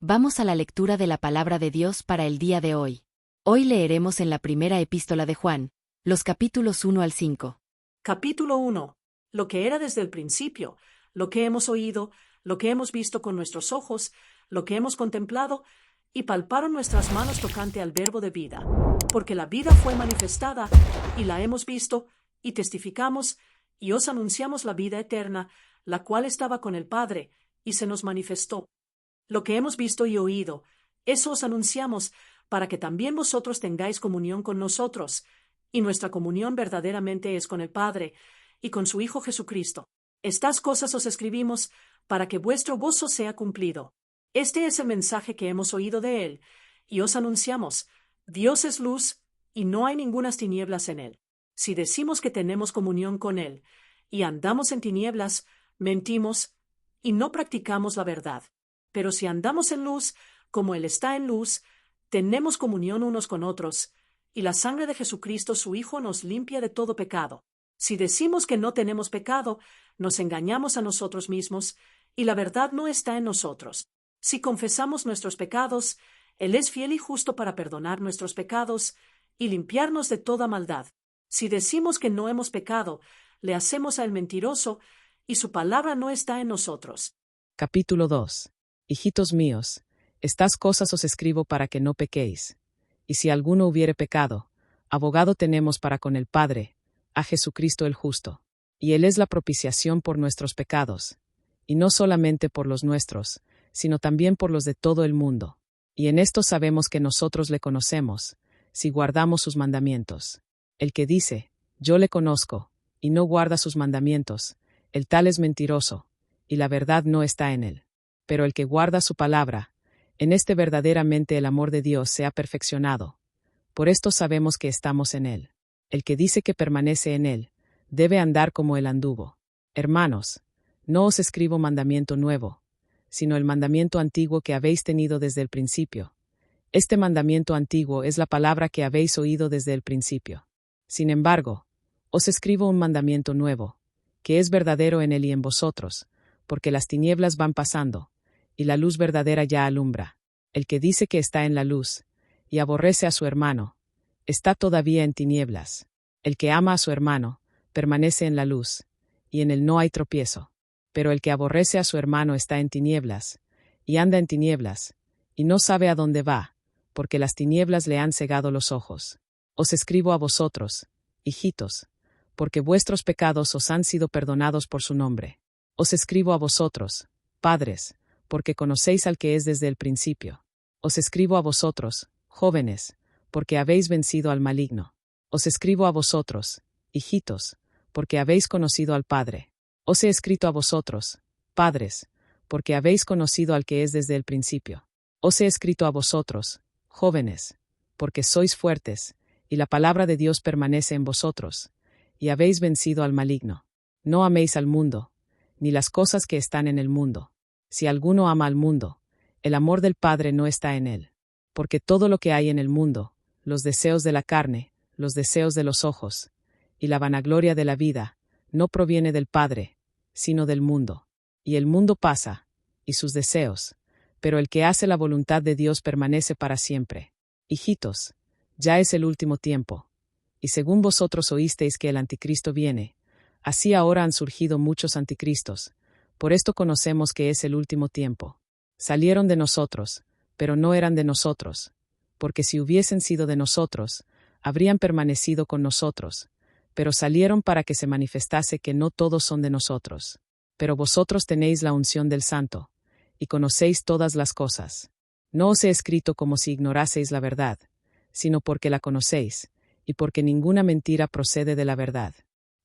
Vamos a la lectura de la palabra de Dios para el día de hoy. Hoy leeremos en la primera epístola de Juan, los capítulos 1 al 5. Capítulo 1. Lo que era desde el principio, lo que hemos oído, lo que hemos visto con nuestros ojos, lo que hemos contemplado, y palparon nuestras manos tocante al verbo de vida. Porque la vida fue manifestada, y la hemos visto, y testificamos, y os anunciamos la vida eterna, la cual estaba con el Padre, y se nos manifestó. Lo que hemos visto y oído, eso os anunciamos, para que también vosotros tengáis comunión con nosotros, y nuestra comunión verdaderamente es con el Padre, y con su Hijo Jesucristo. Estas cosas os escribimos, para que vuestro gozo sea cumplido. Este es el mensaje que hemos oído de Él, y os anunciamos: Dios es luz, y no hay ningunas tinieblas en Él. Si decimos que tenemos comunión con Él, y andamos en tinieblas, mentimos, y no practicamos la verdad. Pero si andamos en luz, como Él está en luz, tenemos comunión unos con otros, y la sangre de Jesucristo su Hijo nos limpia de todo pecado. Si decimos que no tenemos pecado, nos engañamos a nosotros mismos, y la verdad no está en nosotros. Si confesamos nuestros pecados, Él es fiel y justo para perdonar nuestros pecados y limpiarnos de toda maldad. Si decimos que no hemos pecado, le hacemos a Él mentiroso, y su palabra no está en nosotros. Capítulo 2. Hijitos míos, estas cosas os escribo para que no pequéis. Y si alguno hubiere pecado, abogado tenemos para con el Padre, a Jesucristo el justo. Y Él es la propiciación por nuestros pecados, y no solamente por los nuestros, sino también por los de todo el mundo. Y en esto sabemos que nosotros le conocemos, si guardamos sus mandamientos. El que dice, yo le conozco, y no guarda sus mandamientos, el tal es mentiroso, y la verdad no está en él. Pero el que guarda su palabra, en este verdaderamente el amor de Dios se ha perfeccionado. Por esto sabemos que estamos en él. El que dice que permanece en él, debe andar como él anduvo. Hermanos, no os escribo mandamiento nuevo, sino el mandamiento antiguo que habéis tenido desde el principio. Este mandamiento antiguo es la palabra que habéis oído desde el principio. Sin embargo, os escribo un mandamiento nuevo, que es verdadero en él y en vosotros, porque las tinieblas van pasando, y la luz verdadera ya alumbra. El que dice que está en la luz, y aborrece a su hermano, está todavía en tinieblas. El que ama a su hermano, permanece en la luz, y en él no hay tropiezo. Pero el que aborrece a su hermano está en tinieblas, y anda en tinieblas, y no sabe a dónde va, porque las tinieblas le han cegado los ojos. Os escribo a vosotros, hijitos, porque vuestros pecados os han sido perdonados por su nombre. Os escribo a vosotros, padres, porque conocéis al que es desde el principio. Os escribo a vosotros, jóvenes, porque habéis vencido al maligno. Os escribo a vosotros, hijitos, porque habéis conocido al Padre. Os he escrito a vosotros, padres, porque habéis conocido al que es desde el principio. Os he escrito a vosotros, jóvenes, porque sois fuertes, y la palabra de Dios permanece en vosotros, y habéis vencido al maligno. No améis al mundo, ni las cosas que están en el mundo. Si alguno ama al mundo, el amor del Padre no está en él. Porque todo lo que hay en el mundo, los deseos de la carne, los deseos de los ojos, y la vanagloria de la vida, no proviene del Padre, sino del mundo. Y el mundo pasa, y sus deseos, pero el que hace la voluntad de Dios permanece para siempre. Hijitos, ya es el último tiempo. Y según vosotros oísteis que el anticristo viene, así ahora han surgido muchos anticristos. Por esto conocemos que es el último tiempo. Salieron de nosotros, pero no eran de nosotros, porque si hubiesen sido de nosotros, habrían permanecido con nosotros, pero salieron para que se manifestase que no todos son de nosotros. Pero vosotros tenéis la unción del Santo, y conocéis todas las cosas. No os he escrito como si ignoraseis la verdad, sino porque la conocéis, y porque ninguna mentira procede de la verdad.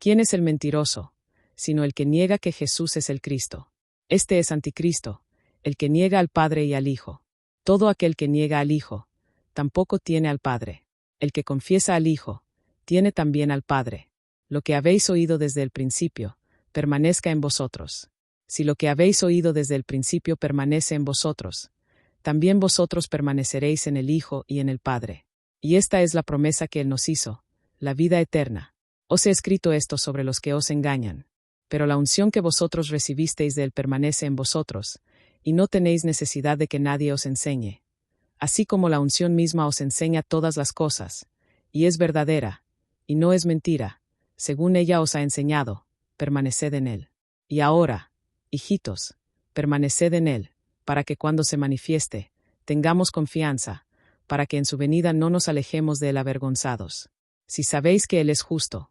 ¿Quién es el mentiroso? Sino el que niega que Jesús es el Cristo. Este es anticristo, el que niega al Padre y al Hijo. Todo aquel que niega al Hijo, tampoco tiene al Padre. El que confiesa al Hijo, tiene también al Padre. Lo que habéis oído desde el principio, permanezca en vosotros. Si lo que habéis oído desde el principio permanece en vosotros, también vosotros permaneceréis en el Hijo y en el Padre. Y esta es la promesa que Él nos hizo, la vida eterna. Os he escrito esto sobre los que os engañan. Pero la unción que vosotros recibisteis de Él permanece en vosotros, y no tenéis necesidad de que nadie os enseñe. Así como la unción misma os enseña todas las cosas, y es verdadera, y no es mentira, según ella os ha enseñado, permaneced en él. Y ahora, hijitos, permaneced en él, para que cuando se manifieste, tengamos confianza, para que en su venida no nos alejemos de él avergonzados. Si sabéis que él es justo,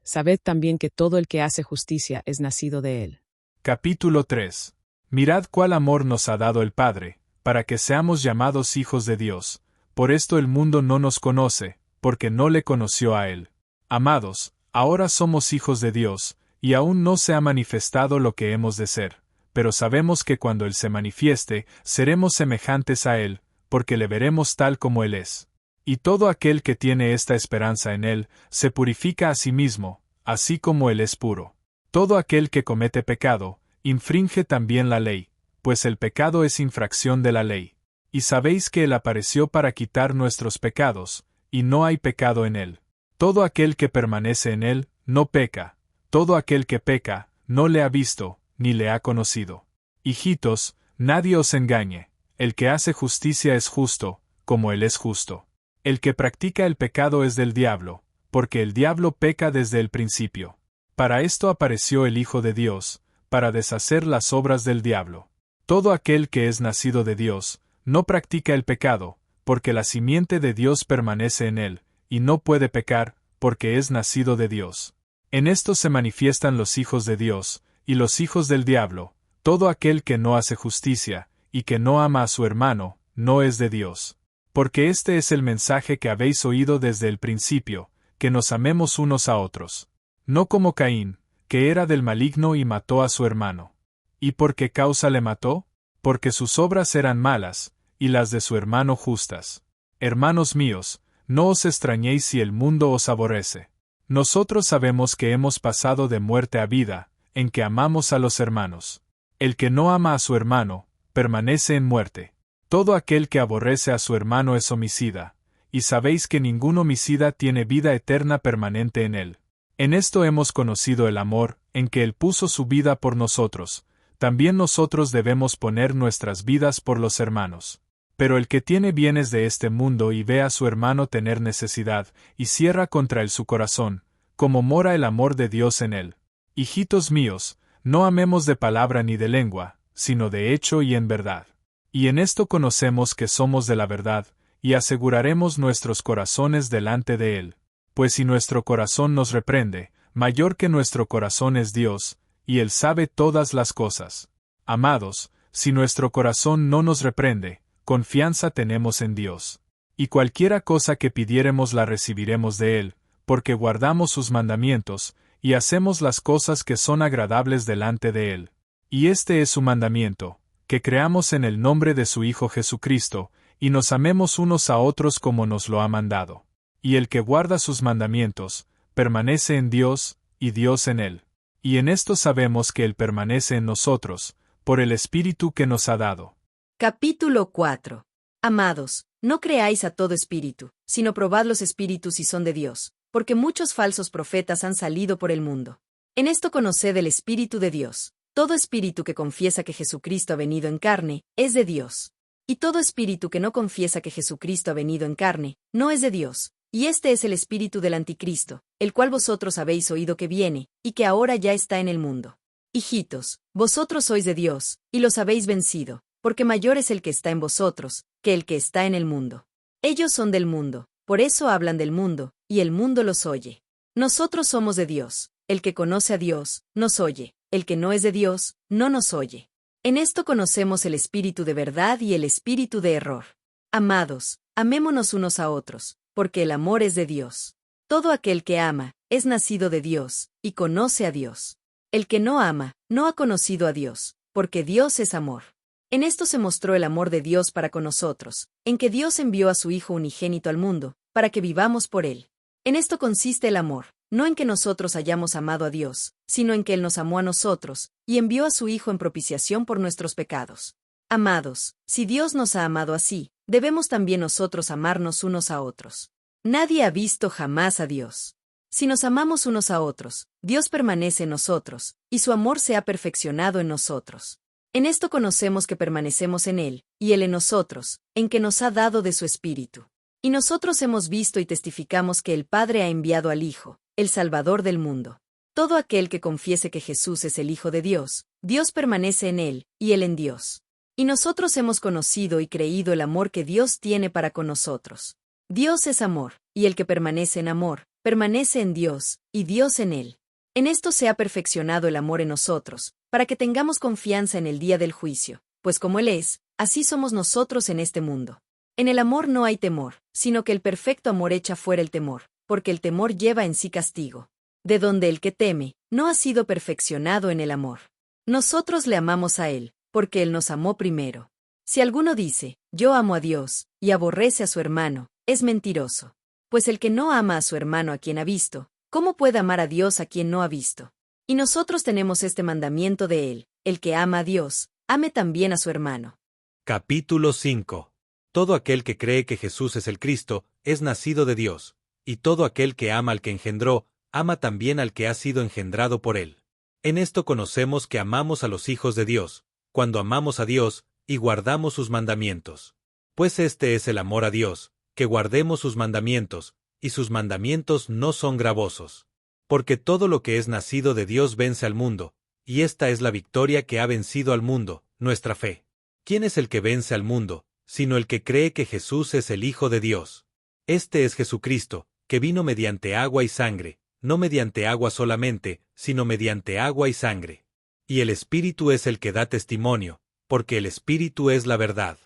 sabed también que todo el que hace justicia es nacido de él. Capítulo 3. Mirad cuál amor nos ha dado el Padre, para que seamos llamados hijos de Dios. Por esto el mundo no nos conoce, porque no le conoció a él. Amados, ahora somos hijos de Dios, y aún no se ha manifestado lo que hemos de ser, pero sabemos que cuando él se manifieste, seremos semejantes a él, porque le veremos tal como él es. Y todo aquel que tiene esta esperanza en él, se purifica a sí mismo, así como él es puro. Todo aquel que comete pecado, infringe también la ley, pues el pecado es infracción de la ley. Y sabéis que él apareció para quitar nuestros pecados, y no hay pecado en él. Todo aquel que permanece en él, no peca. Todo aquel que peca, no le ha visto, ni le ha conocido. Hijitos, nadie os engañe. El que hace justicia es justo, como él es justo. El que practica el pecado es del diablo, porque el diablo peca desde el principio. Para esto apareció el Hijo de Dios, para deshacer las obras del diablo. Todo aquel que es nacido de Dios, no practica el pecado, porque la simiente de Dios permanece en él, y no puede pecar, porque es nacido de Dios. En esto se manifiestan los hijos de Dios, y los hijos del diablo. Todo aquel que no hace justicia, y que no ama a su hermano, no es de Dios. Porque este es el mensaje que habéis oído desde el principio, que nos amemos unos a otros. No como Caín, que era del maligno y mató a su hermano. ¿Y por qué causa le mató? Porque sus obras eran malas, y las de su hermano justas. Hermanos míos, no os extrañéis si el mundo os aborrece. Nosotros sabemos que hemos pasado de muerte a vida, en que amamos a los hermanos. El que no ama a su hermano, permanece en muerte. Todo aquel que aborrece a su hermano es homicida, y sabéis que ningún homicida tiene vida eterna permanente en él. En esto hemos conocido el amor, en que él puso su vida por nosotros. También nosotros debemos poner nuestras vidas por los hermanos. Pero el que tiene bienes de este mundo y ve a su hermano tener necesidad, y cierra contra él su corazón, como mora el amor de Dios en él. Hijitos míos, no amemos de palabra ni de lengua, sino de hecho y en verdad. Y en esto conocemos que somos de la verdad, y aseguraremos nuestros corazones delante de él. Pues si nuestro corazón nos reprende, mayor que nuestro corazón es Dios, y él sabe todas las cosas. Amados, si nuestro corazón no nos reprende, confianza tenemos en Dios. Y cualquiera cosa que pidiéremos la recibiremos de él, porque guardamos sus mandamientos, y hacemos las cosas que son agradables delante de él. Y este es su mandamiento, que creamos en el nombre de su Hijo Jesucristo, y nos amemos unos a otros como nos lo ha mandado. Y el que guarda sus mandamientos, permanece en Dios, y Dios en él. Y en esto sabemos que él permanece en nosotros, por el Espíritu que nos ha dado. Capítulo 4. Amados, no creáis a todo espíritu, sino probad los espíritus si son de Dios, porque muchos falsos profetas han salido por el mundo. En esto conoced el Espíritu de Dios. Todo espíritu que confiesa que Jesucristo ha venido en carne, es de Dios. Y todo espíritu que no confiesa que Jesucristo ha venido en carne, no es de Dios. Y este es el espíritu del anticristo, el cual vosotros habéis oído que viene, y que ahora ya está en el mundo. Hijitos, vosotros sois de Dios, y los habéis vencido, porque mayor es el que está en vosotros, que el que está en el mundo. Ellos son del mundo, por eso hablan del mundo, y el mundo los oye. Nosotros somos de Dios, el que conoce a Dios, nos oye. El que no es de Dios, no nos oye. En esto conocemos el espíritu de verdad y el espíritu de error. Amados, amémonos unos a otros, porque el amor es de Dios. Todo aquel que ama, es nacido de Dios, y conoce a Dios. El que no ama, no ha conocido a Dios, porque Dios es amor. En esto se mostró el amor de Dios para con nosotros, en que Dios envió a su Hijo unigénito al mundo, para que vivamos por él. En esto consiste el amor. No en que nosotros hayamos amado a Dios, sino en que Él nos amó a nosotros, y envió a su Hijo en propiciación por nuestros pecados. Amados, si Dios nos ha amado así, debemos también nosotros amarnos unos a otros. Nadie ha visto jamás a Dios. Si nos amamos unos a otros, Dios permanece en nosotros, y su amor se ha perfeccionado en nosotros. En esto conocemos que permanecemos en Él, y Él en nosotros, en que nos ha dado de su Espíritu. Y nosotros hemos visto y testificamos que el Padre ha enviado al Hijo, el Salvador del mundo. Todo aquel que confiese que Jesús es el Hijo de Dios, Dios permanece en Él, y Él en Dios. Y nosotros hemos conocido y creído el amor que Dios tiene para con nosotros. Dios es amor, y el que permanece en amor, permanece en Dios, y Dios en él. En esto se ha perfeccionado el amor en nosotros, para que tengamos confianza en el día del juicio, pues como Él es, así somos nosotros en este mundo. En el amor no hay temor, sino que el perfecto amor echa fuera el temor, porque el temor lleva en sí castigo. De donde el que teme, no ha sido perfeccionado en el amor. Nosotros le amamos a Él, porque Él nos amó primero. Si alguno dice, yo amo a Dios, y aborrece a su hermano, es mentiroso. Pues el que no ama a su hermano a quien ha visto, ¿cómo puede amar a Dios a quien no ha visto? Y nosotros tenemos este mandamiento de Él, el que ama a Dios, ame también a su hermano. Capítulo 5. Todo aquel que cree que Jesús es el Cristo, es nacido de Dios, y todo aquel que ama al que engendró, ama también al que ha sido engendrado por Él. En esto conocemos que amamos a los hijos de Dios, cuando amamos a Dios, y guardamos sus mandamientos. Pues este es el amor a Dios, que guardemos sus mandamientos, y sus mandamientos no son gravosos. Porque todo lo que es nacido de Dios vence al mundo, y esta es la victoria que ha vencido al mundo, nuestra fe. ¿Quién es el que vence al mundo, sino el que cree que Jesús es el Hijo de Dios? Este es Jesucristo, que vino mediante agua y sangre, no mediante agua solamente, sino mediante agua y sangre. Y el Espíritu es el que da testimonio, porque el Espíritu es la verdad.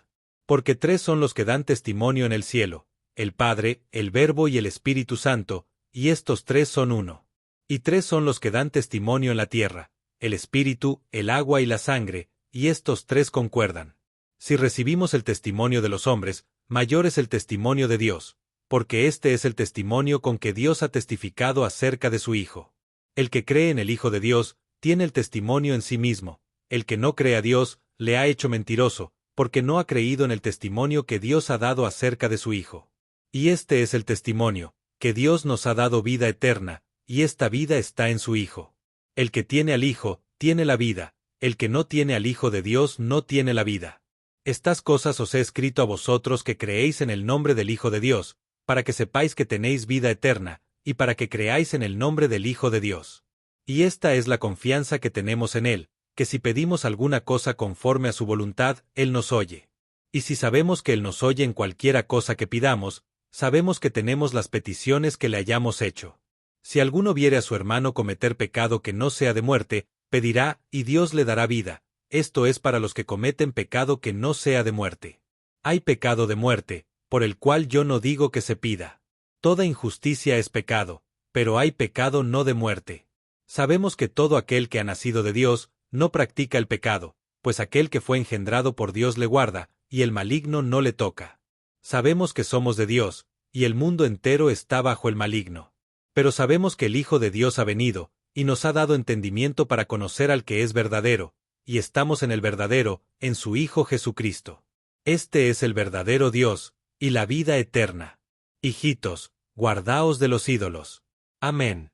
Porque tres son los que dan testimonio en el cielo, el Padre, el Verbo y el Espíritu Santo, y estos tres son uno. Y tres son los que dan testimonio en la tierra, el Espíritu, el agua y la sangre, y estos tres concuerdan. Si recibimos el testimonio de los hombres, mayor es el testimonio de Dios, porque este es el testimonio con que Dios ha testificado acerca de su Hijo. El que cree en el Hijo de Dios, tiene el testimonio en sí mismo. El que no cree a Dios, le ha hecho mentiroso, porque no ha creído en el testimonio que Dios ha dado acerca de su Hijo. Y este es el testimonio, que Dios nos ha dado vida eterna, y esta vida está en su Hijo. El que tiene al Hijo, tiene la vida, el que no tiene al Hijo de Dios no tiene la vida. Estas cosas os he escrito a vosotros que creéis en el nombre del Hijo de Dios, para que sepáis que tenéis vida eterna, y para que creáis en el nombre del Hijo de Dios. Y esta es la confianza que tenemos en Él, que si pedimos alguna cosa conforme a su voluntad, Él nos oye. Y si sabemos que Él nos oye en cualquiera cosa que pidamos, sabemos que tenemos las peticiones que le hayamos hecho. Si alguno viere a su hermano cometer pecado que no sea de muerte, pedirá, y Dios le dará vida. Esto es para los que cometen pecado que no sea de muerte. Hay pecado de muerte, por el cual yo no digo que se pida. Toda injusticia es pecado, pero hay pecado no de muerte. Sabemos que todo aquel que ha nacido de Dios, no practica el pecado, pues aquel que fue engendrado por Dios le guarda, y el maligno no le toca. Sabemos que somos de Dios, y el mundo entero está bajo el maligno. Pero sabemos que el Hijo de Dios ha venido, y nos ha dado entendimiento para conocer al que es verdadero, y estamos en el verdadero, en su Hijo Jesucristo. Este es el verdadero Dios, y la vida eterna. Hijitos, guardaos de los ídolos. Amén.